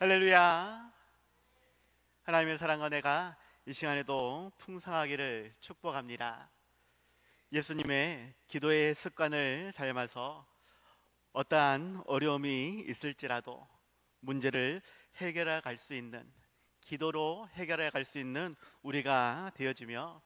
할렐루야. 하나님의 사랑과 내가 이 시간에도 풍성하기를 축복합니다. 예수님의 기도의 습관을 닮아서 어떠한 어려움이 있을지라도 문제를 해결해 갈 수 있는, 기도로 해결해 갈 수 있는 우리가 되어지며,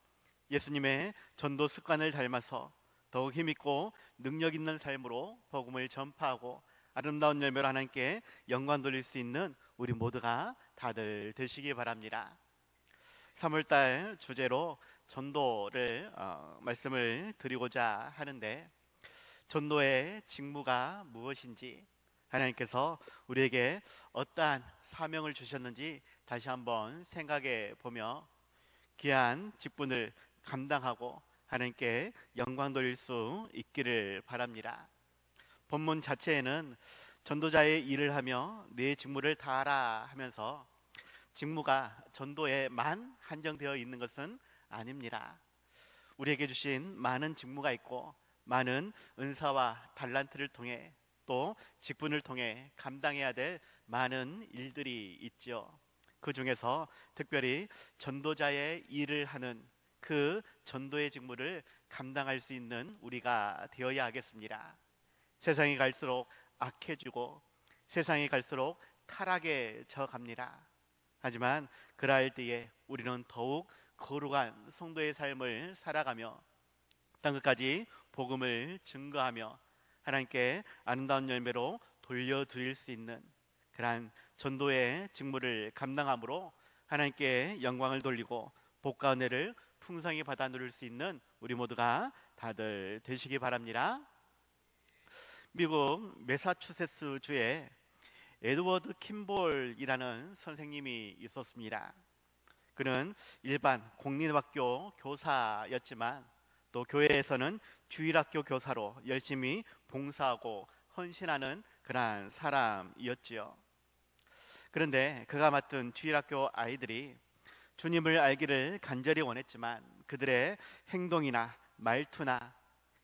예수님의 전도 습관을 닮아서 더욱 힘있고 능력 있는 삶으로 복음을 전파하고 아름다운 열매로 하나님께 영광 돌릴 수 있는 우리 모두가 다들 되시기 바랍니다. 3월달 주제로 전도를 말씀을 드리고자 하는데, 전도의 직무가 무엇인지, 하나님께서 우리에게 어떠한 사명을 주셨는지 다시 한번 생각해 보며 귀한 직분을 감당하고 하나님께 영광 돌릴 수 있기를 바랍니다. 본문 자체에는 전도자의 일을 하며 내 직무를 다하라 하면서 직무가 전도에만 한정되어 있는 것은 아닙니다. 우리에게 주신 많은 직무가 있고 많은 은사와 달란트를 통해 또 직분을 통해 감당해야 될 많은 일들이 있죠. 그 중에서 특별히 전도자의 일을 하는 그 전도의 직무를 감당할 수 있는 우리가 되어야 하겠습니다. 세상이 갈수록 악해지고 세상이 갈수록 타락해져 갑니다. 하지만 그러할 때에 우리는 더욱 거룩한 성도의 삶을 살아가며 땅끝까지 복음을 증거하며 하나님께 아름다운 열매로 돌려드릴 수 있는 그러한 전도의 직무를 감당함으로 하나님께 영광을 돌리고 복과 은혜를 풍성히 받아 누릴 수 있는 우리 모두가 다들 되시기 바랍니다. 미국 매사추세츠 주에 에드워드 킴볼이라는 선생님이 있었습니다. 그는 일반 공립학교 교사였지만 또 교회에서는 주일학교 교사로 열심히 봉사하고 헌신하는 그러한 사람이었지요. 그런데 그가 맡은 주일학교 아이들이 주님을 알기를 간절히 원했지만 그들의 행동이나 말투나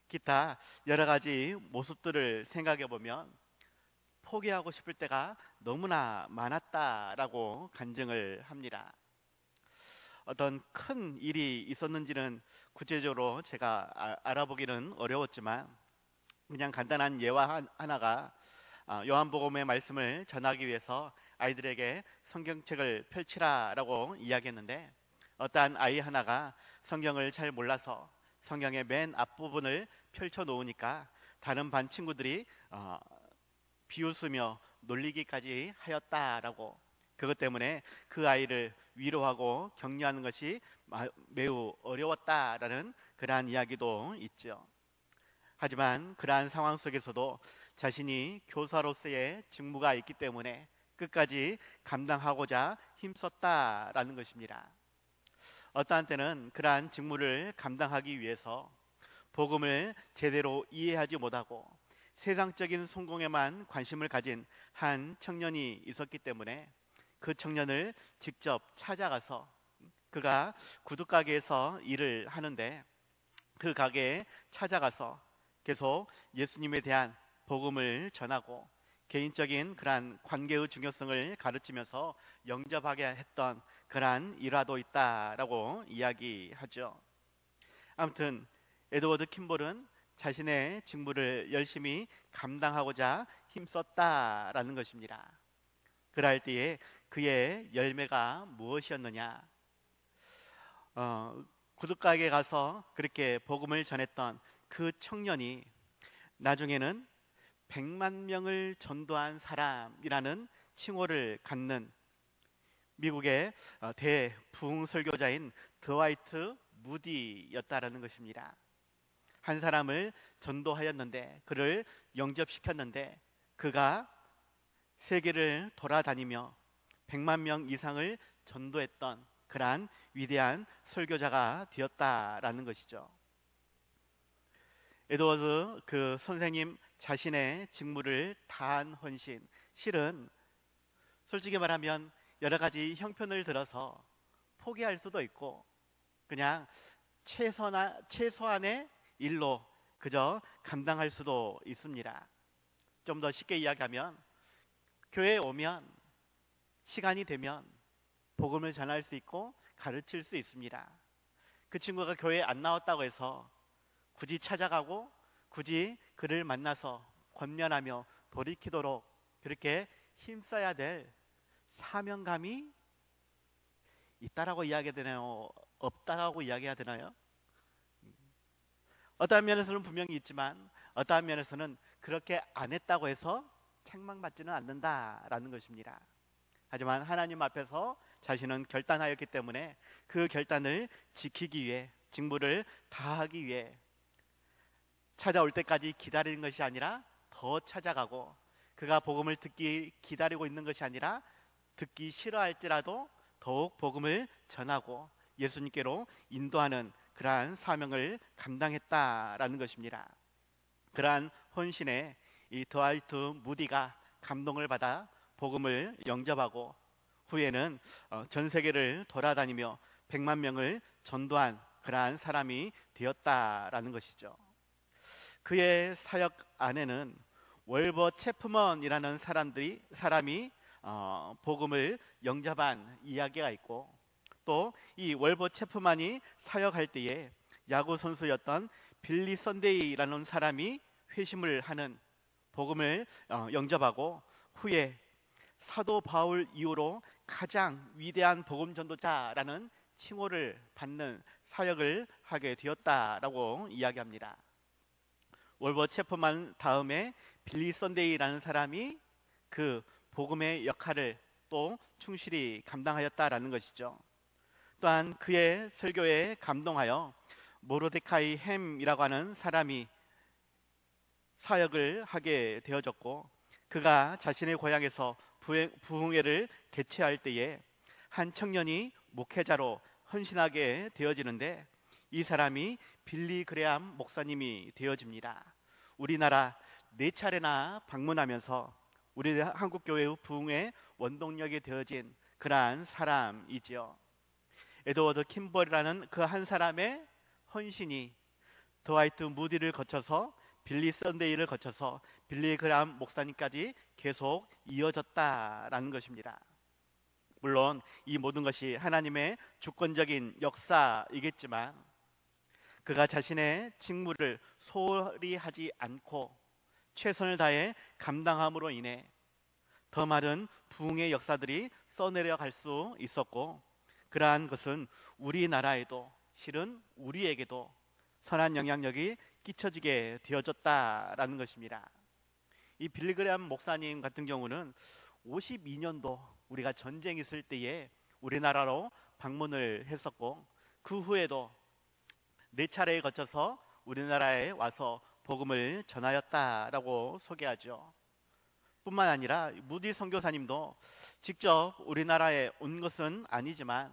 기타 여러 가지 모습들을 생각해 보면 포기하고 싶을 때가 너무나 많았다라고 간증을 합니다. 어떤 큰 일이 있었는지는 구체적으로 제가 알아보기는 어려웠지만 그냥 간단한 예화 하나가 요한복음의 말씀을 전하기 위해서 아이들에게 성경책을 펼치라라고 이야기했는데, 어떠한 아이 하나가 성경을 잘 몰라서 성경의 맨 앞부분을 펼쳐 놓으니까 다른 반 친구들이 비웃으며 놀리기까지 하였다라고, 그것 때문에 그 아이를 위로하고 격려하는 것이 매우 어려웠다라는 그러한 이야기도 있죠. 하지만 그러한 상황 속에서도 자신이 교사로서의 직무가 있기 때문에 끝까지 감당하고자 힘썼다라는 것입니다. 어떠한 때는 그러한 직무를 감당하기 위해서 복음을 제대로 이해하지 못하고 세상적인 성공에만 관심을 가진 한 청년이 있었기 때문에 그 청년을 직접 찾아가서, 그가 구두가게에서 일을 하는데 그 가게에 찾아가서 계속 예수님에 대한 복음을 전하고 개인적인 그러한 관계의 중요성을 가르치면서 영접하게 했던 그러한 일화도 있다라고 이야기하죠. 아무튼 에드워드 킴볼은 자신의 직무를 열심히 감당하고자 힘썼다라는 것입니다. 그럴 때에 그의 열매가 무엇이었느냐? 구두가게에 가서 그렇게 복음을 전했던 그 청년이 나중에는 100만 명을 전도한 사람이라는 칭호를 갖는 미국의 대부흥 설교자인 드와이트 무디였다라는 것입니다. 한 사람을 전도하였는데, 그를 영접시켰는데 그가 세계를 돌아다니며 100만 명 이상을 전도했던 그러한 위대한 설교자가 되었다라는 것이죠. 에드워드 그 선생님 자신의 직무를 다한 헌신, 실은 솔직히 말하면 여러 가지 형편을 들어서 포기할 수도 있고 그냥 최소한의 일로 그저 감당할 수도 있습니다. 좀 더 쉽게 이야기하면 교회에 오면 시간이 되면 복음을 전할 수 있고 가르칠 수 있습니다. 그 친구가 교회에 안 나왔다고 해서 굳이 찾아가고 굳이 그를 만나서 권면하며 돌이키도록 그렇게 힘써야 될 사명감이 있다라고 이야기해야 되나요? 없다라고 이야기해야 되나요? 어떠한 면에서는 분명히 있지만 어떠한 면에서는 그렇게 안 했다고 해서 책망받지는 않는다라는 것입니다. 하지만 하나님 앞에서 자신은 결단하였기 때문에 그 결단을 지키기 위해 직무를 다하기 위해 찾아올 때까지 기다리는 것이 아니라 더 찾아가고 그가 복음을 듣기 기다리고 있는 것이 아니라 듣기 싫어할지라도 더욱 복음을 전하고 예수님께로 인도하는 그러한 사명을 감당했다라는 것입니다. 그러한 헌신에 이 드와이트 무디가 감동을 받아 복음을 영접하고 후에는 전 세계를 돌아다니며 100만 명을 전도한 그러한 사람이 되었다라는 것이죠. 그의 사역 안에는 월버 체프먼이라는 사람이 복음을 영접한 이야기가 있고 또 이 월버 체프먼이 사역할 때에 야구 선수였던 빌리 선데이라는 사람이 회심을 하는 복음을 영접하고 후에 사도 바울 이후로 가장 위대한 복음 전도자라는 칭호를 받는 사역을 하게 되었다라고 이야기합니다. 월버 체프먼 다음에 빌리 선데이라는 사람이 그 복음의 역할을 또 충실히 감당하였다라는 것이죠. 또한 그의 설교에 감동하여 모르데카이 햄이라고 하는 사람이 사역을 하게 되어졌고 그가 자신의 고향에서 부흥회를 개최할 때에 한 청년이 목회자로 헌신하게 되어지는데 이 사람이 빌리 그레암 목사님이 되어집니다. 우리나라 4차례나 방문하면서 우리 한국교회의 부흥의 원동력이 되어진 그러한 사람이지요. 에드워드 킴벌이라는 그 한 사람의 헌신이 드와이트 무디를 거쳐서 빌리 선데이를 거쳐서 빌리 그레암 목사님까지 계속 이어졌다라는 것입니다. 물론 이 모든 것이 하나님의 주권적인 역사이겠지만 그가 자신의 직무를 소홀히 하지 않고 최선을 다해 감당함으로 인해 더 많은 부흥의 역사들이 써내려갈 수 있었고 그러한 것은 우리나라에도 실은 우리에게도 선한 영향력이 끼쳐지게 되어졌다라는 것입니다. 이 빌리 그레암 목사님 같은 경우는 52년도 우리가 전쟁이 있을 때에 우리나라로 방문을 했었고 그 후에도 4차례에 거쳐서 우리나라에 와서 복음을 전하였다라고 소개하죠. 뿐만 아니라 무디 선교사님도 직접 우리나라에 온 것은 아니지만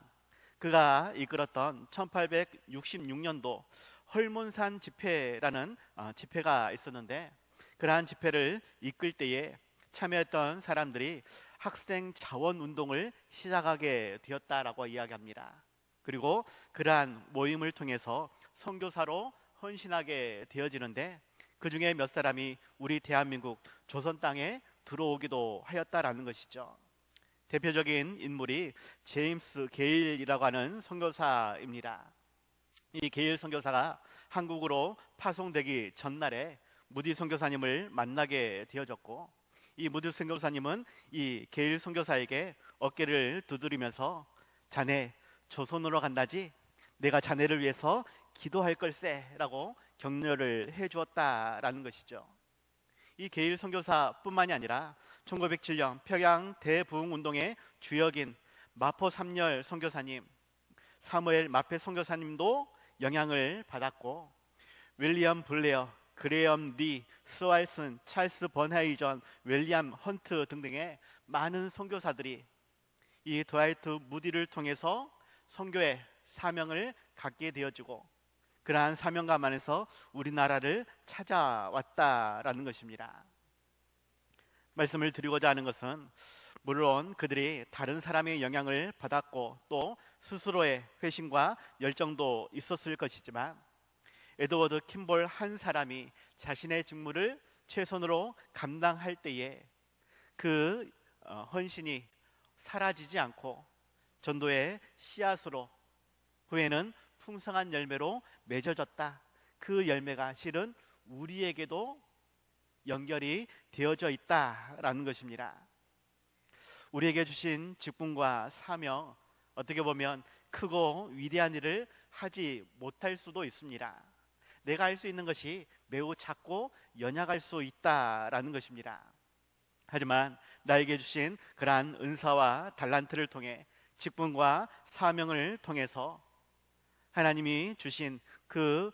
그가 이끌었던 1866년도 헐몬산 집회라는 집회가 있었는데 그러한 집회를 이끌 때에 참여했던 사람들이 학생 자원 운동을 시작하게 되었다라고 이야기합니다. 그리고 그러한 모임을 통해서 선교사로 헌신하게 되어지는데 그 중에 몇 사람이 우리 대한민국 조선 땅에 들어오기도 하였다라는 것이죠. 대표적인 인물이 제임스 게일이라고 하는 선교사입니다. 이 게일 선교사가 한국으로 파송되기 전날에 무디 선교사님을 만나게 되어졌고 이 무디 선교사님은 이 게일 선교사에게 어깨를 두드리면서 자네 조선으로 간다지? 내가 자네를 위해서 기도할 걸세 라고 격려를 해주었다라는 것이죠. 이 게일 선교사뿐만이 아니라 1907년 평양 대부흥운동의 주역인 마포 삼열 선교사님, 사무엘 마페 선교사님도 영향을 받았고 윌리엄 블레어, 그레엄 리, 스왈슨, 찰스 번하이전, 윌리엄 헌트 등등의 많은 선교사들이 이 드와이트 무디를 통해서 선교의 사명을 갖게 되어지고 그러한 사명감 안에서 우리나라를 찾아왔다라는 것입니다. 말씀을 드리고자 하는 것은 물론 그들이 다른 사람의 영향을 받았고 또 스스로의 회심과 열정도 있었을 것이지만 에드워드 킴볼 한 사람이 자신의 직무를 최선으로 감당할 때에 그 헌신이 사라지지 않고 전도의 씨앗으로 후에는 풍성한 열매로 맺어졌다. 그 열매가 실은 우리에게도 연결이 되어져 있다라는 것입니다. 우리에게 주신 직분과 사명, 어떻게 보면 크고 위대한 일을 하지 못할 수도 있습니다. 내가 할 수 있는 것이 매우 작고 연약할 수 있다라는 것입니다. 하지만 나에게 주신 그러한 은사와 달란트를 통해 직분과 사명을 통해서 하나님이 주신 그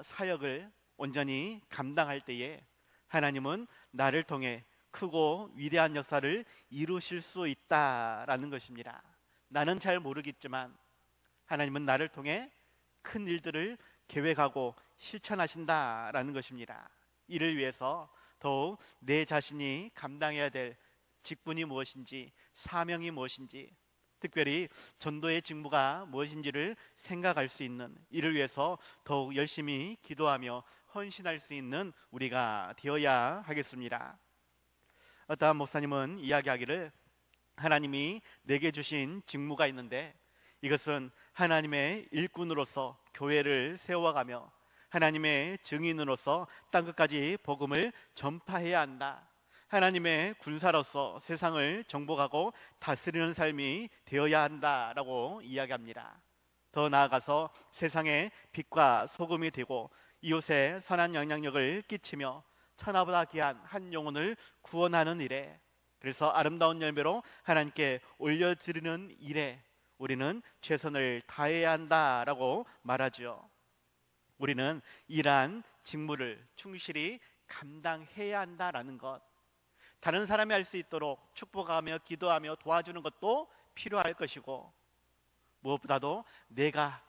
사역을 온전히 감당할 때에 하나님은 나를 통해 크고 위대한 역사를 이루실 수 있다라는 것입니다. 나는 잘 모르겠지만 하나님은 나를 통해 큰 일들을 계획하고 실천하신다라는 것입니다. 이를 위해서 더욱 내 자신이 감당해야 될 직분이 무엇인지, 사명이 무엇인지, 특별히 전도의 직무가 무엇인지를 생각할 수 있는, 이를 위해서 더욱 열심히 기도하며 헌신할 수 있는 우리가 되어야 하겠습니다. 어떠한 목사님은 이야기하기를, 하나님이 내게 주신 직무가 있는데 이것은 하나님의 일꾼으로서 교회를 세워가며 하나님의 증인으로서 땅끝까지 복음을 전파해야 한다. 하나님의 군사로서 세상을 정복하고 다스리는 삶이 되어야 한다라고 이야기합니다. 더 나아가서 세상의 빛과 소금이 되고 이웃에 선한 영향력을 끼치며 천하보다 귀한 한 영혼을 구원하는 일에, 그래서 아름다운 열매로 하나님께 올려드리는 일에 우리는 최선을 다해야 한다라고 말하죠. 우리는 이러한 직무를 충실히 감당해야 한다라는 것, 다른 사람이 할 수 있도록 축복하며 기도하며 도와주는 것도 필요할 것이고, 무엇보다도 내가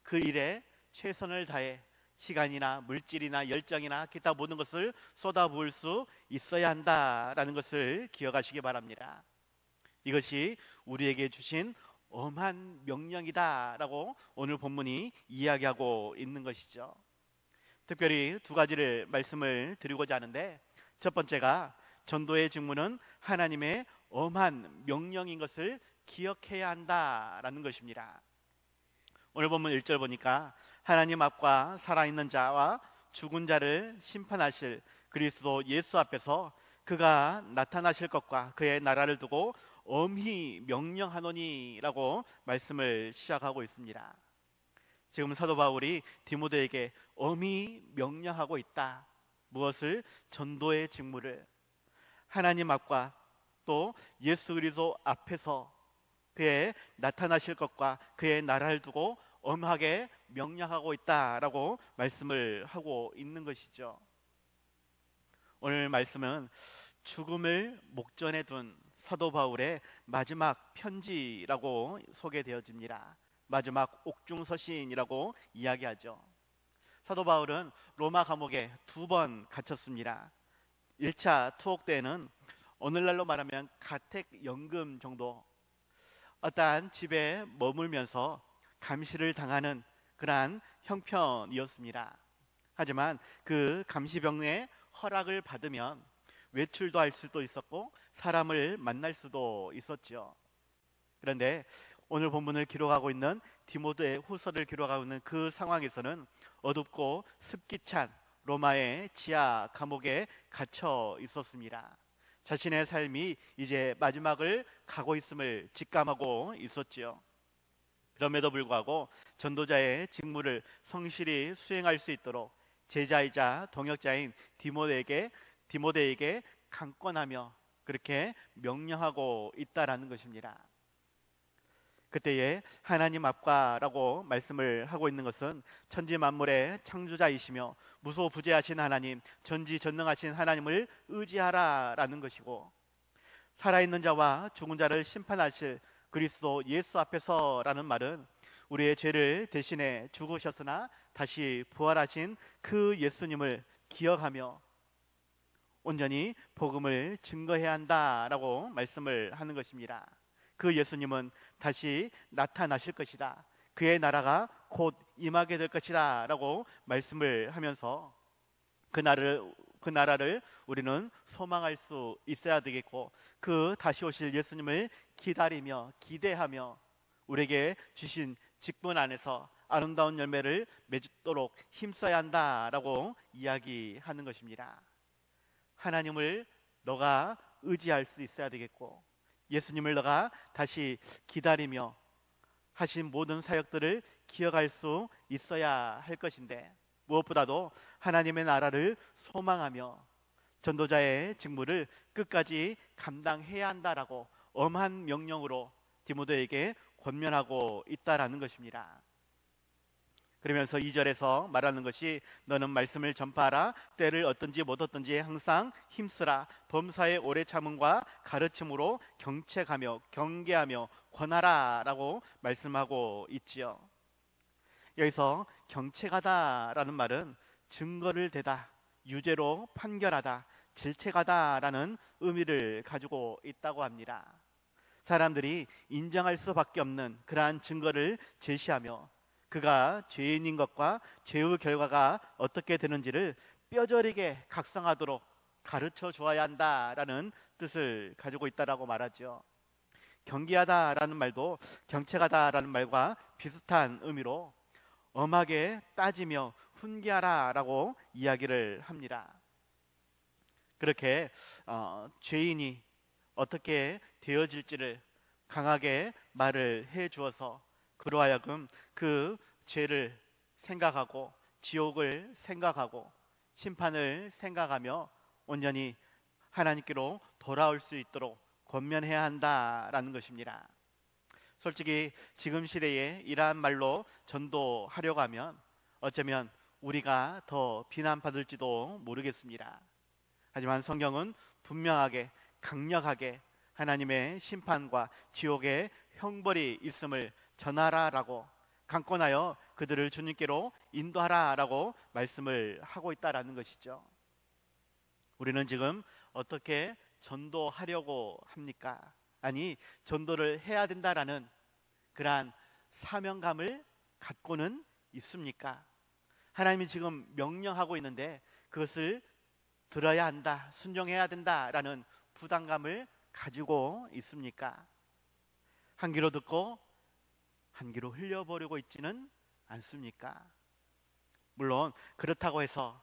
그 일에 최선을 다해 시간이나 물질이나 열정이나 기타 모든 것을 쏟아부을 수 있어야 한다라는 것을 기억하시기 바랍니다. 이것이 우리에게 주신 엄한 명령이다라고 오늘 본문이 이야기하고 있는 것이죠. 특별히 두 가지를 말씀을 드리고자 하는데, 첫 번째가 전도의 직무는 하나님의 엄한 명령인 것을 기억해야 한다라는 것입니다. 오늘 본문 1절 보니까 하나님 앞과 살아있는 자와 죽은 자를 심판하실 그리스도 예수 앞에서 그가 나타나실 것과 그의 나라를 두고 엄히 명령하노니 라고 말씀을 시작하고 있습니다. 지금 사도 바울이 디모데에게 엄히 명령하고 있다. 무엇을? 전도의 직무를. 하나님 앞과 또 예수 그리스도 앞에서 그의 나타나실 것과 그의 나라를 두고 엄하게 명령하고 있다라고 말씀을 하고 있는 것이죠. 오늘 말씀은 죽음을 목전에 둔 사도 바울의 마지막 편지라고 소개되어집니다. 마지막 옥중서신이라고 이야기하죠. 사도 바울은 로마 감옥에 2번 갇혔습니다. 1차 투옥 때에는 오늘날로 말하면 가택연금 정도, 어떠한 집에 머물면서 감시를 당하는 그러한 형편이었습니다. 하지만 그 감시병의 허락을 받으면 외출도 할 수도 있었고 사람을 만날 수도 있었죠. 그런데 오늘 본문을 기록하고 있는 디모데 후서를 기록하고 있는 그 상황에서는 어둡고 습기 찬 로마의 지하 감옥에 갇혀 있었습니다. 자신의 삶이 이제 마지막을 가고 있음을 직감하고 있었지요. 그럼에도 불구하고 전도자의 직무를 성실히 수행할 수 있도록 제자이자 동역자인 디모데에게 강권하며 그렇게 명령하고 있다라는 것입니다. 그때에 하나님 앞과라고 말씀을 하고 있는 것은 천지 만물의 창조자이시며 무소부재하신 하나님, 전지전능하신 하나님을 의지하라라는 것이고, 살아있는 자와 죽은 자를 심판하실 그리스도 예수 앞에서라는 말은 우리의 죄를 대신해 죽으셨으나 다시 부활하신 그 예수님을 기억하며 온전히 복음을 증거해야 한다라고 말씀을 하는 것입니다. 그 예수님은 다시 나타나실 것이다. 그의 나라가 곧 임하게 될 것이다 라고 말씀을 하면서 그 그 나라를 우리는 소망할 수 있어야 되겠고, 그 다시 오실 예수님을 기다리며 기대하며 우리에게 주신 직분 안에서 아름다운 열매를 맺도록 힘써야 한다라고 이야기하는 것입니다. 하나님을 너가 의지할 수 있어야 되겠고, 예수님을 너가 다시 기다리며 하신 모든 사역들을 기억할 수 있어야 할 것인데, 무엇보다도 하나님의 나라를 소망하며 전도자의 직무를 끝까지 감당해야 한다라고 엄한 명령으로 디모데에게 권면하고 있다라는 것입니다. 그러면서 2절에서 말하는 것이 너는 말씀을 전파하라. 때를 어떤지 못 어떤지 항상 힘쓰라. 범사의 오래 참음과 가르침으로 경책하며 경계하며 권하라 라고 말씀하고 있지요. 여기서 경책하다라는 말은 증거를 대다, 유죄로 판결하다, 질책하다라는 의미를 가지고 있다고 합니다. 사람들이 인정할 수밖에 없는 그러한 증거를 제시하며 그가 죄인인 것과 죄의 결과가 어떻게 되는지를 뼈저리게 각성하도록 가르쳐 주어야 한다라는 뜻을 가지고 있다라고 말하죠. 경계하다라는 말도 경책하다라는 말과 비슷한 의미로 엄하게 따지며 훈계하라라고 이야기를 합니다. 그렇게 죄인이 어떻게 되어질지를 강하게 말을 해 주어서 그로 하여금 그 죄를 생각하고 지옥을 생각하고 심판을 생각하며 온전히 하나님께로 돌아올 수 있도록 권면해야 한다라는 것입니다. 솔직히 지금 시대에 이러한 말로 전도하려고 하면 어쩌면 우리가 더 비난받을지도 모르겠습니다. 하지만 성경은 분명하게 강력하게 하나님의 심판과 지옥의 형벌이 있음을 전하라라고 강권하여 그들을 주님께로 인도하라라고 말씀을 하고 있다라는 것이죠. 우리는 지금 어떻게 전도하려고 합니까? 아니, 전도를 해야 된다라는 그러한 사명감을 갖고는 있습니까? 하나님이 지금 명령하고 있는데 그것을 들어야 한다, 순종해야 된다라는 부담감을 가지고 있습니까? 한 귀로 듣고 한 귀로 흘려버리고 있지는 않습니까? 물론 그렇다고 해서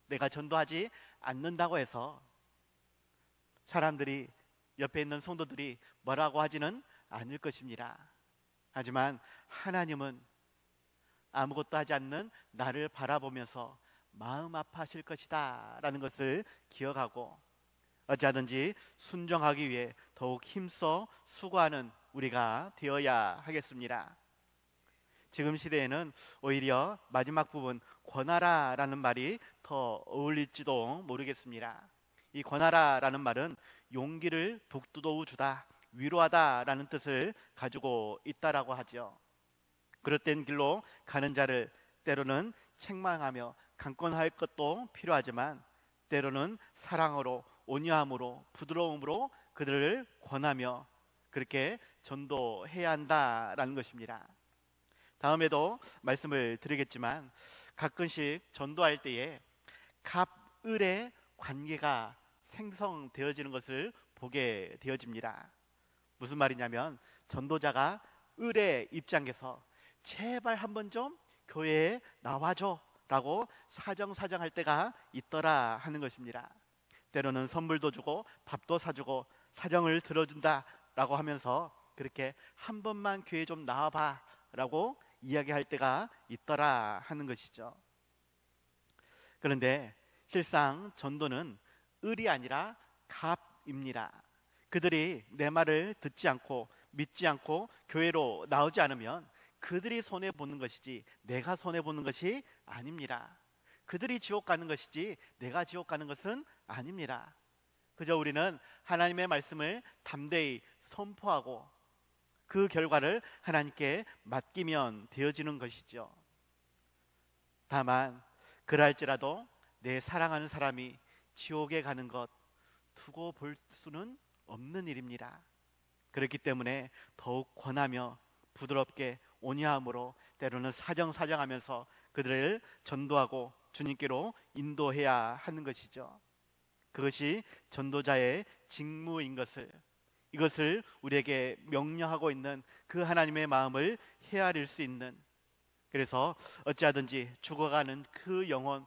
내가 전도하지 않는다고 해서 사람들이 옆에 있는 성도들이 뭐라고 하지는 않을 것입니다. 하지만 하나님은 아무것도 하지 않는 나를 바라보면서 마음 아파하실 것이다 라는 것을 기억하고 어찌하든지 순종하기 위해 더욱 힘써 수고하는 우리가 되어야 하겠습니다. 지금 시대에는 오히려 마지막 부분 권하라 라는 말이 더 어울릴지도 모르겠습니다. 이 권하라 라는 말은 용기를 북돋워 주다, 위로하다 라는 뜻을 가지고 있다라고 하죠. 그릇된 길로 가는 자를 때로는 책망하며 강권할 것도 필요하지만 때로는 사랑으로 온유함으로 부드러움으로 그들을 권하며 그렇게 전도해야 한다라는 것입니다. 다음에도 말씀을 드리겠지만 가끔씩 전도할 때에 갑을의 관계가 생성되어지는 것을 보게 되어집니다. 무슨 말이냐면 전도자가 을의 입장에서 제발 한번 좀 교회에 나와줘 라고 사정할 때가 있더라 하는 것입니다. 때로는 선물도 주고 밥도 사주고 사정을 들어준다 라고 하면서 그렇게 한 번만 교회 좀 나와봐 라고 이야기할 때가 있더라 하는 것이죠. 그런데 실상 전도는 을이 아니라 갑입니다. 그들이 내 말을 듣지 않고 믿지 않고 교회로 나오지 않으면 그들이 손해보는 것이지 내가 손해보는 것이 아닙니다. 그들이 지옥 가는 것이지 내가 지옥 가는 것은 아닙니다. 그저 우리는 하나님의 말씀을 담대히 선포하고 그 결과를 하나님께 맡기면 되어지는 것이죠. 다만 그럴지라도 내 사랑하는 사람이 지옥에 가는 것 두고 볼 수는 없는 일입니다. 그렇기 때문에 더욱 권하며 부드럽게 온유함으로 때로는 사정하면서 그들을 전도하고 주님께로 인도해야 하는 것이죠. 그것이 전도자의 직무인 것을, 이것을 우리에게 명령하고 있는 그 하나님의 마음을 헤아릴 수 있는, 그래서 어찌하든지 죽어가는 그 영혼,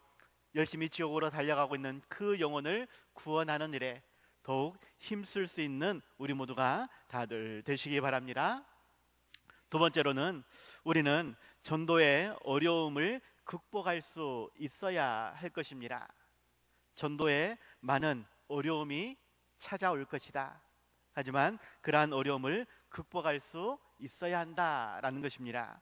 열심히 지옥으로 달려가고 있는 그 영혼을 구원하는 일에 더욱 힘쓸 수 있는 우리 모두가 다들 되시기 바랍니다. 두 번째로는 우리는 전도의 어려움을 극복할 수 있어야 할 것입니다. 전도에 많은 어려움이 찾아올 것이다. 하지만 그러한 어려움을 극복할 수 있어야 한다라는 것입니다.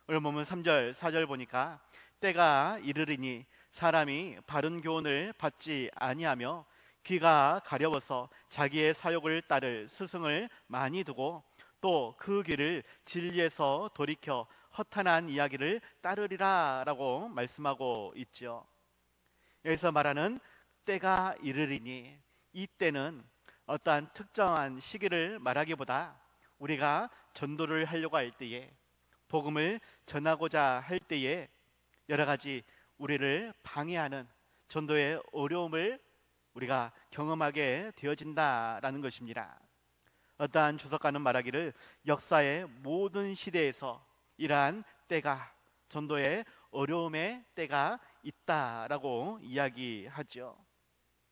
오늘 보면 3절, 4절 보니까 때가 이르리니 사람이 바른 교훈을 받지 아니하며 귀가 가려워서 자기의 사욕을 따를 스승을 많이 두고 또 그 귀를 진리에서 돌이켜 허탄한 이야기를 따르리라 라고 말씀하고 있죠. 여기서 말하는 때가 이르리니, 이 때는 어떠한 특정한 시기를 말하기보다 우리가 전도를 하려고 할 때에, 복음을 전하고자 할 때에 여러 가지 우리를 방해하는 전도의 어려움을 우리가 경험하게 되어진다라는 것입니다. 어떠한 주석가는 말하기를 역사의 모든 시대에서 이러한 때가, 전도의 어려움의 때가 있다라고 이야기하죠.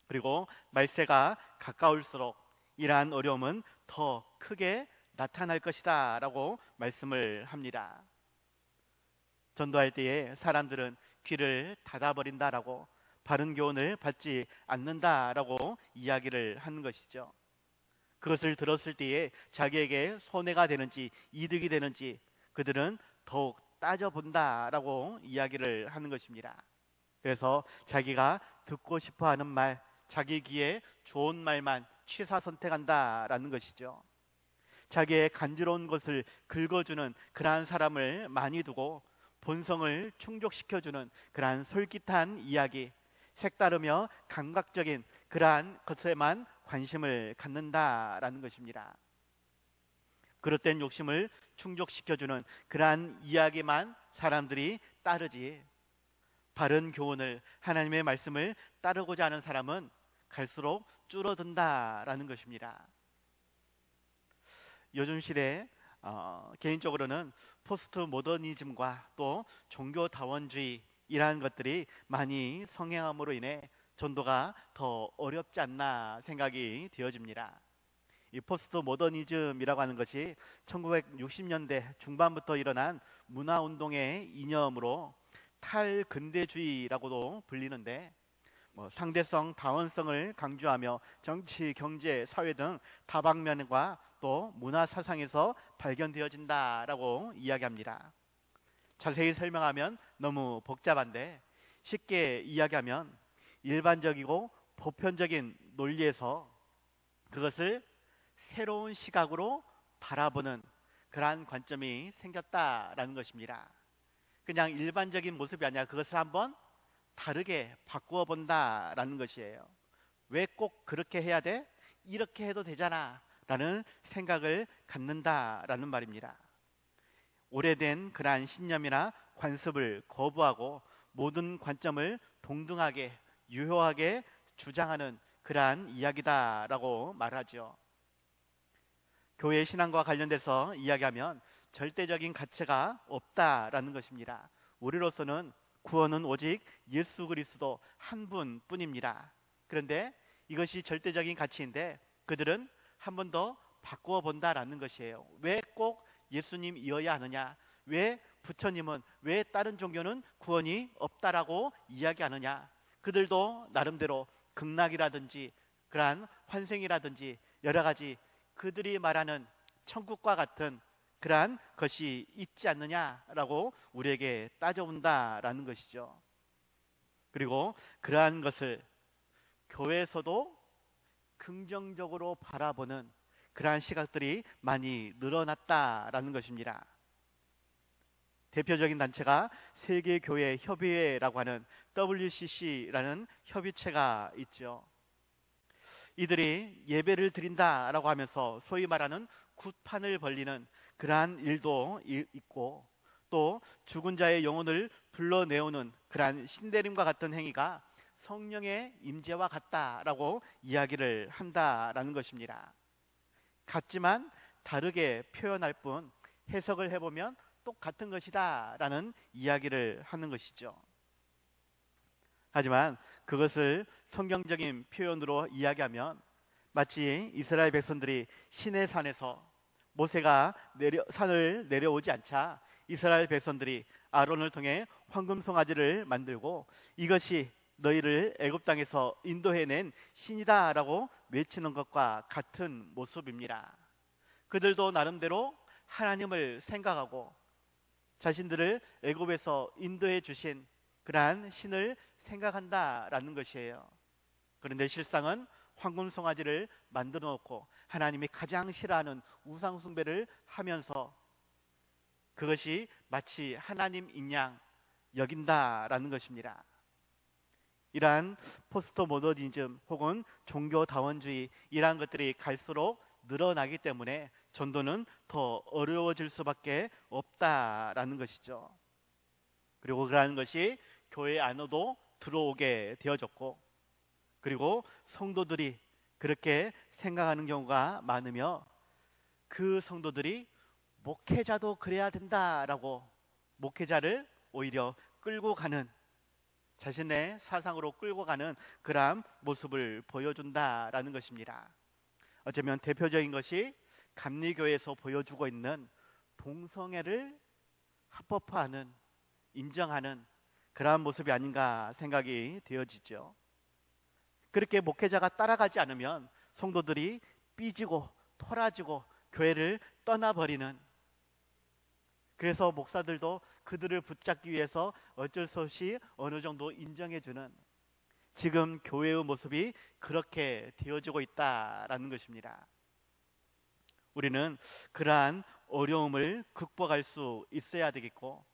그리고 말세가 가까울수록 이러한 어려움은 더 크게 나타날 것이다 라고 말씀을 합니다. 전도할 때에 사람들은 귀를 닫아버린다라고, 바른 교훈을 받지 않는다라고 이야기를 하는 것이죠. 그것을 들었을 때에 자기에게 손해가 되는지 이득이 되는지 그들은 더욱 따져본다라고 이야기를 하는 것입니다. 그래서 자기가 듣고 싶어하는 말, 자기 귀에 좋은 말만 취사 선택한다라는 것이죠. 자기의 간지러운 것을 긁어주는 그러한 사람을 많이 두고 본성을 충족시켜주는 그러한 솔깃한 이야기, 색다르며 감각적인 그러한 것에만 관심을 갖는다라는 것입니다. 그릇된 욕심을 충족시켜주는 그러한 이야기만 사람들이 따르지, 바른 교훈을, 하나님의 말씀을 따르고자 하는 사람은 갈수록 줄어든다라는 것입니다. 요즘 시대에 개인적으로는 포스트 모더니즘과 또 종교다원주의이라는 것들이 많이 성행함으로 인해 전도가 더 어렵지 않나 생각이 되어집니다. 이 포스트 모더니즘이라고 하는 것이 1960년대 중반부터 일어난 문화운동의 이념으로 탈근대주의라고도 불리는데, 상대성, 다원성을 강조하며 정치, 경제, 사회 등 다방면과 또 문화 사상에서 발견되어진다라고 이야기합니다. 자세히 설명하면 너무 복잡한데 쉽게 이야기하면 일반적이고 보편적인 논리에서 그것을 새로운 시각으로 바라보는 그러한 관점이 생겼다라는 것입니다. 그냥 일반적인 모습이 아니라 그것을 한번 다르게 바꾸어 본다라는 것이에요. 왜 꼭 그렇게 해야 돼? 이렇게 해도 되잖아 라는 생각을 갖는다라는 말입니다. 오래된 그러한 신념이나 관습을 거부하고 모든 관점을 동등하게, 유효하게 주장하는 그러한 이야기다라고 말하죠. 교회 신앙과 관련돼서 이야기하면 절대적인 가치가 없다라는 것입니다. 우리로서는 구원은 오직 예수 그리스도 한 분뿐입니다. 그런데 이것이 절대적인 가치인데 그들은 한 번 더 바꾸어 본다라는 것이에요. 왜 꼭 예수님이어야 하느냐? 왜 부처님은, 왜 다른 종교는 구원이 없다라고 이야기하느냐? 그들도 나름대로 극락이라든지 그러한 환생이라든지 여러 가지 그들이 말하는 천국과 같은 그러한 것이 있지 않느냐라고 우리에게 따져온다라는 것이죠. 그리고 그러한 것을 교회에서도 긍정적으로 바라보는 그러한 시각들이 많이 늘어났다라는 것입니다. 대표적인 단체가 세계교회협의회라고 하는 WCC라는 협의체가 있죠. 이들이 예배를 드린다라고 하면서 소위 말하는 굿판을 벌리는 그러한 일도 있고, 또 죽은 자의 영혼을 불러내오는 그러한 신대림과 같은 행위가 성령의 임재와 같다라고 이야기를 한다라는 것입니다. 같지만 다르게 표현할 뿐 해석을 해보면 똑같은 것이다 라는 이야기를 하는 것이죠. 하지만 그것을 성경적인 표현으로 이야기하면 마치 이스라엘 백성들이 시내 산에서 모세가 산을 내려오지 않자 이스라엘 백성들이 아론을 통해 황금 송아지를 만들고 이것이 너희를 애굽 땅에서 인도해낸 신이다 라고 외치는 것과 같은 모습입니다. 그들도 나름대로 하나님을 생각하고 자신들을 애굽에서 인도해 주신 그러한 신을 생각한다라는 것이에요. 그런데 실상은 황금 송아지를 만들어 놓고 하나님이 가장 싫어하는 우상 숭배를 하면서 그것이 마치 하나님인 양 여긴다라는 것입니다. 이러한 포스트 모더니즘 혹은 종교다원주의 이러한 것들이 갈수록 늘어나기 때문에 전도는 더 어려워질 수밖에 없다라는 것이죠. 그리고 그러한 것이 교회 안으로도 들어오게 되어졌고, 그리고 성도들이 그렇게 생각하는 경우가 많으며 그 성도들이 목회자도 그래야 된다라고 목회자를 오히려 끌고 가는, 자신의 사상으로 끌고 가는 그러한 모습을 보여준다라는 것입니다. 어쩌면 대표적인 것이 감리교회에서 보여주고 있는 동성애를 합법화하는, 인정하는 그러한 모습이 아닌가 생각이 되어지죠. 그렇게 목회자가 따라가지 않으면 성도들이 삐지고 토라지고 교회를 떠나버리는, 그래서 목사들도 그들을 붙잡기 위해서 어쩔 수 없이 어느 정도 인정해주는 지금 교회의 모습이 그렇게 되어지고 있다라는 것입니다. 우리는 그러한 어려움을 극복할 수 있어야 되겠고,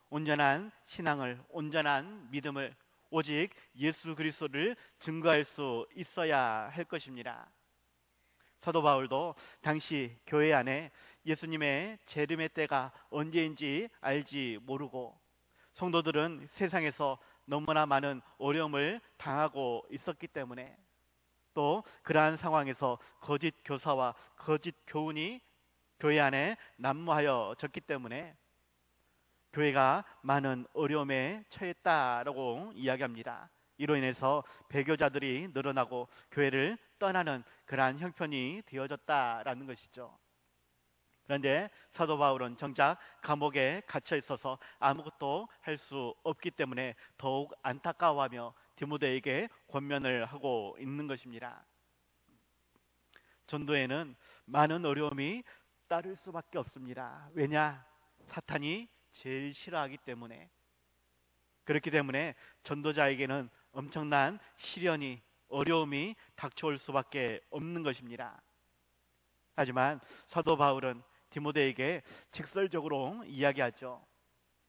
온전한 신앙을, 온전한 믿음을, 오직 예수 그리스도를 증거할 수 있어야 할 것입니다. 사도 바울도 당시 교회 안에 예수님의 재림의 때가 언제인지 알지 모르고 성도들은 세상에서 너무나 많은 어려움을 당하고 있었기 때문에, 또 그러한 상황에서 거짓 교사와 거짓 교훈이 교회 안에 난무하여졌기 때문에 교회가 많은 어려움에 처했다라고 이야기합니다. 이로 인해서 배교자들이 늘어나고 교회를 떠나는 그러한 형편이 되어졌다라는 것이죠. 그런데 사도 바울은 정작 감옥에 갇혀 있어서 아무것도 할 수 없기 때문에 더욱 안타까워하며 디모데에게 권면을 하고 있는 것입니다. 전도에는 많은 어려움이 따를 수밖에 없습니다. 왜냐? 사탄이 제일 싫어하기 때문에. 그렇기 때문에 전도자에게는 엄청난 시련이, 어려움이 닥쳐올 수밖에 없는 것입니다. 하지만 사도 바울은 디모데에게 직설적으로 이야기하죠.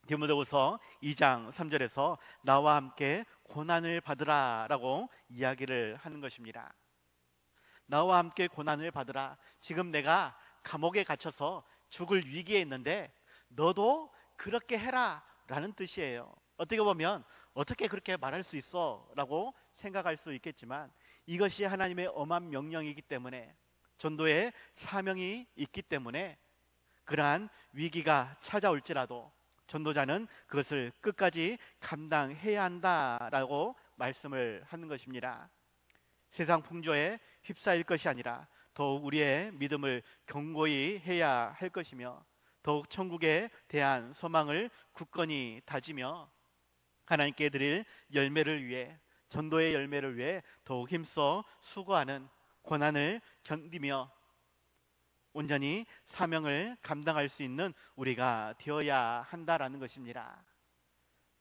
디모데후서 2장 3절에서 나와 함께 고난을 받으라 라고 이야기를 하는 것입니다. 나와 함께 고난을 받으라. 지금 내가 감옥에 갇혀서 죽을 위기에 있는데 너도 그렇게 해라 라는 뜻이에요. 어떻게 보면 어떻게 그렇게 말할 수 있어 라고 생각할 수 있겠지만 이것이 하나님의 엄한 명령이기 때문에, 전도의 사명이 있기 때문에 그러한 위기가 찾아올지라도 전도자는 그것을 끝까지 감당해야 한다라고 말씀을 하는 것입니다. 세상 풍조에 휩싸일 것이 아니라 더욱 우리의 믿음을 견고히 해야 할 것이며, 더욱 천국에 대한 소망을 굳건히 다지며 하나님께 드릴 열매를 위해, 전도의 열매를 위해 더욱 힘써 수고하는, 고난을 견디며 온전히 사명을 감당할 수 있는 우리가 되어야 한다라는 것입니다.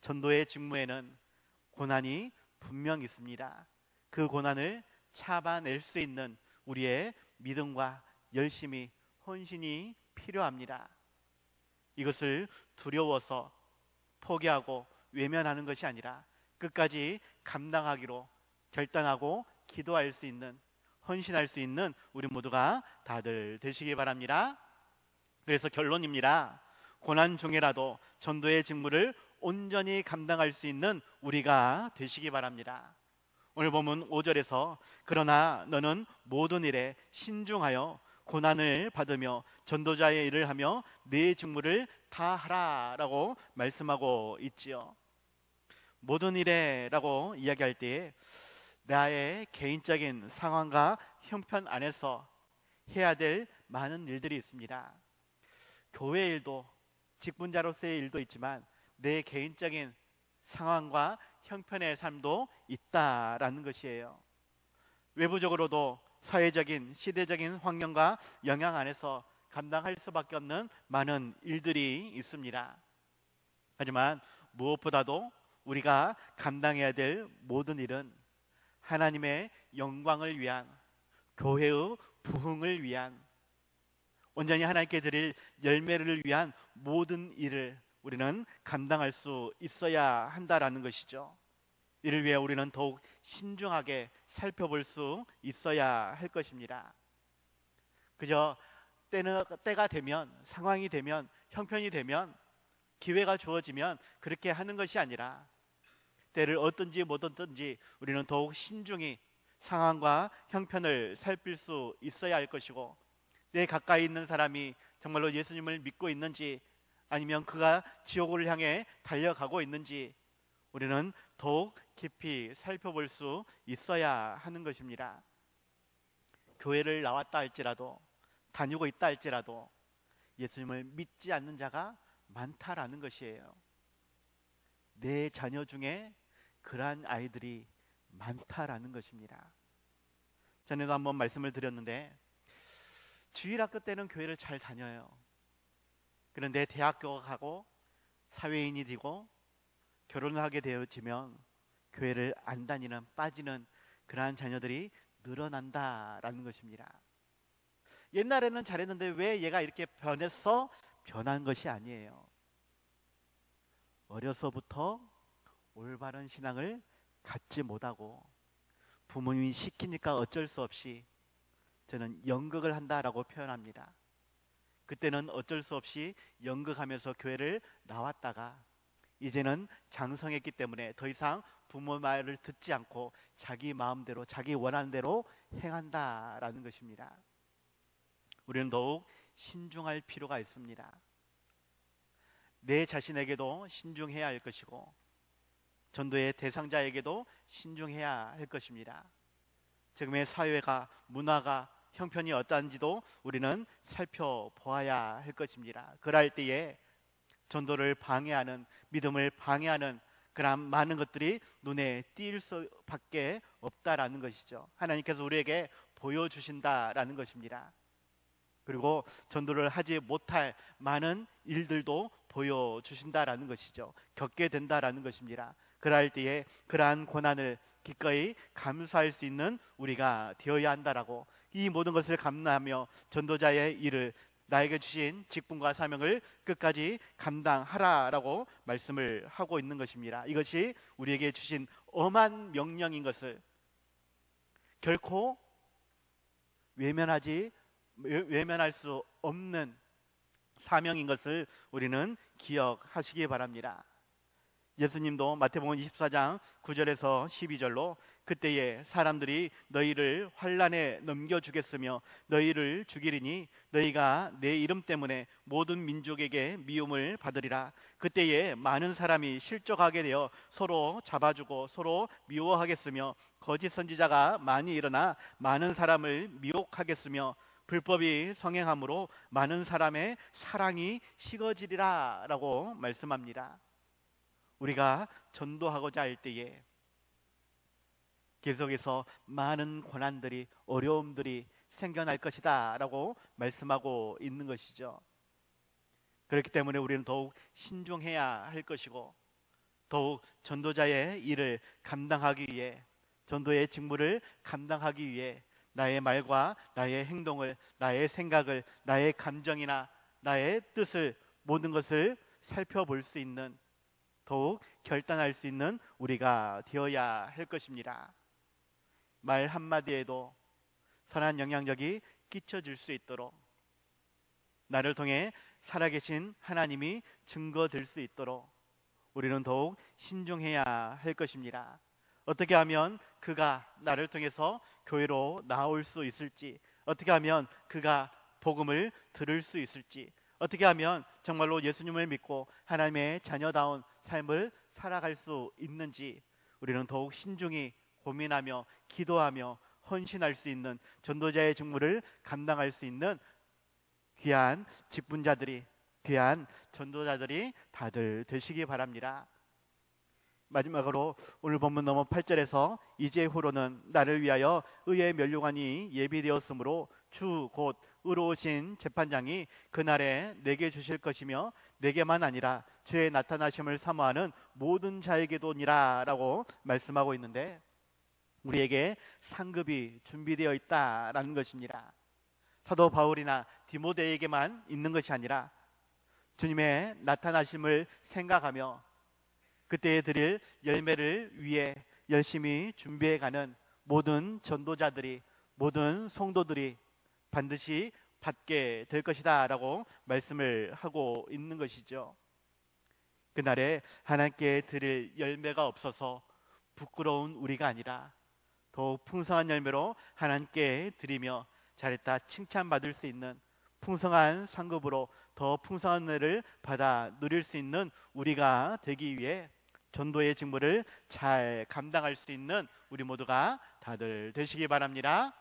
전도의 직무에는 고난이 분명히 있습니다. 그 고난을 참아낼 수 있는 우리의 믿음과 열심이, 헌신이 필요합니다. 이것을 두려워서 포기하고 외면하는 것이 아니라 끝까지 감당하기로 결단하고 기도할 수 있는, 헌신할 수 있는 우리 모두가 다들 되시기 바랍니다. 그래서 결론입니다. 고난 중에라도 전도의 직무를 온전히 감당할 수 있는 우리가 되시기 바랍니다. 오늘 본문 5절에서 그러나 너는 모든 일에 신중하여 고난을 받으며 전도자의 일을 하며 네 직무를 다 하라라고 말씀하고 있지요. 모든 일에 라고 이야기할 때에 나의 개인적인 상황과 형편 안에서 해야 될 많은 일들이 있습니다. 교회 일도, 직분자로서의 일도 있지만 내 개인적인 상황과 형편의 삶도 있다라는 것이에요. 외부적으로도 사회적인, 시대적인 환경과 영향 안에서 감당할 수밖에 없는 많은 일들이 있습니다. 하지만 무엇보다도 우리가 감당해야 될 모든 일은 하나님의 영광을 위한, 교회의 부흥을 위한, 온전히 하나님께 드릴 열매를 위한 모든 일을 우리는 감당할 수 있어야 한다라는 것이죠. 이를 위해 우리는 더욱 신중하게 살펴볼 수 있어야 할 것입니다. 그저 때가 되면, 상황이 되면, 형편이 되면, 기회가 주어지면 그렇게 하는 것이 아니라 때를 얻든지 못 얻든지 우리는 더욱 신중히 상황과 형편을 살필 수 있어야 할 것이고, 내 가까이 있는 사람이 정말로 예수님을 믿고 있는지 아니면 그가 지옥을 향해 달려가고 있는지 우리는 더욱 깊이 살펴볼 수 있어야 하는 것입니다. 교회를 나왔다 할지라도, 다니고 있다 할지라도 예수님을 믿지 않는 자가 많다라는 것이에요. 내 자녀 중에 그러한 아이들이 많다라는 것입니다. 전에도 한번 말씀을 드렸는데 주일학교 때는 교회를 잘 다녀요. 그런데 대학교 가고 사회인이 되고 결혼을 하게 되어지면 교회를 안 다니는, 빠지는 그러한 자녀들이 늘어난다라는 것입니다. 옛날에는 잘했는데 왜 얘가 이렇게 변했어? 변한 것이 아니에요. 어려서부터 올바른 신앙을 갖지 못하고 부모님이 시키니까 어쩔 수 없이 저는 연극을 한다라고 표현합니다. 그때는 어쩔 수 없이 연극하면서 교회를 나왔다가 이제는 장성했기 때문에 더 이상 부모 말을 듣지 않고 자기 마음대로, 자기 원하는 대로 행한다라는 것입니다. 우리는 더욱 신중할 필요가 있습니다. 내 자신에게도 신중해야 할 것이고 전도의 대상자에게도 신중해야 할 것입니다. 지금의 사회가, 문화가, 형편이 어떠한지도 우리는 살펴보아야 할 것입니다. 그럴 때에 전도를 방해하는, 믿음을 방해하는 그런 많은 것들이 눈에 띌 수밖에 없다라는 것이죠. 하나님께서 우리에게 보여주신다라는 것입니다. 그리고 전도를 하지 못할 많은 일들도 보여주신다라는 것이죠. 겪게 된다라는 것입니다. 그럴 때에 그러한 고난을 기꺼이 감수할 수 있는 우리가 되어야 한다라고, 이 모든 것을 감내하며 전도자의 일을, 나에게 주신 직분과 사명을 끝까지 감당하라라고 말씀을 하고 있는 것입니다. 이것이 우리에게 주신 엄한 명령인 것을 결코 외면할 수 없는 사명인 것을 우리는 기억하시기 바랍니다. 예수님도 마태복음 24장 9절에서 12절로 그때에 사람들이 너희를 환난에 넘겨주겠으며 너희를 죽이리니 너희가 내 이름 때문에 모든 민족에게 미움을 받으리라. 그때에 많은 사람이 실족하게 되어 서로 잡아주고 서로 미워하겠으며 거짓 선지자가 많이 일어나 많은 사람을 미혹하겠으며 불법이 성행함으로 많은 사람의 사랑이 식어지리라 라고 말씀합니다. 우리가 전도하고자 할 때에 계속해서 많은 고난들이, 어려움들이 생겨날 것이다 라고 말씀하고 있는 것이죠. 그렇기 때문에 우리는 더욱 신중해야 할 것이고 더욱 전도자의 일을 감당하기 위해, 전도의 직무를 감당하기 위해 나의 말과 나의 행동을, 나의 생각을, 나의 감정이나 나의 뜻을, 모든 것을 살펴볼 수 있는, 더욱 결단할 수 있는 우리가 되어야 할 것입니다. 말 한마디에도 선한 영향력이 끼쳐질 수 있도록, 나를 통해 살아계신 하나님이 증거될 수 있도록 우리는 더욱 신중해야 할 것입니다. 어떻게 하면 그가 나를 통해서 교회로 나올 수 있을지, 어떻게 하면 그가 복음을 들을 수 있을지, 어떻게 하면 정말로 예수님을 믿고 하나님의 자녀다운 삶을 살아갈 수 있는지 우리는 더욱 신중히 고민하며 기도하며 헌신할 수 있는 전도자의 직무를 감당할 수 있는 귀한 직분자들이, 귀한 전도자들이 다들 되시기 바랍니다. 마지막으로 오늘 본문 넘어 8절에서 이제후로는 나를 위하여 의의 면류관이 예비되었으므로 주 곧 의로우신 재판장이 그날에 내게 주실 것이며 내게만 아니라 주의 나타나심을 사모하는 모든 자에게도니라 라고 말씀하고 있는데, 우리에게 상급이 준비되어 있다라는 것입니다. 사도 바울이나 디모데에게만 있는 것이 아니라 주님의 나타나심을 생각하며 그때에 드릴 열매를 위해 열심히 준비해가는 모든 전도자들이, 모든 성도들이 반드시 받게 될 것이다 라고 말씀을 하고 있는 것이죠. 그날에 하나님께 드릴 열매가 없어서 부끄러운 우리가 아니라 더욱 풍성한 열매로 하나님께 드리며 잘했다 칭찬받을 수 있는 풍성한 상급으로 더 풍성한 은혜를 받아 누릴 수 있는 우리가 되기 위해 전도의 직무를 잘 감당할 수 있는 우리 모두가 다들 되시기 바랍니다.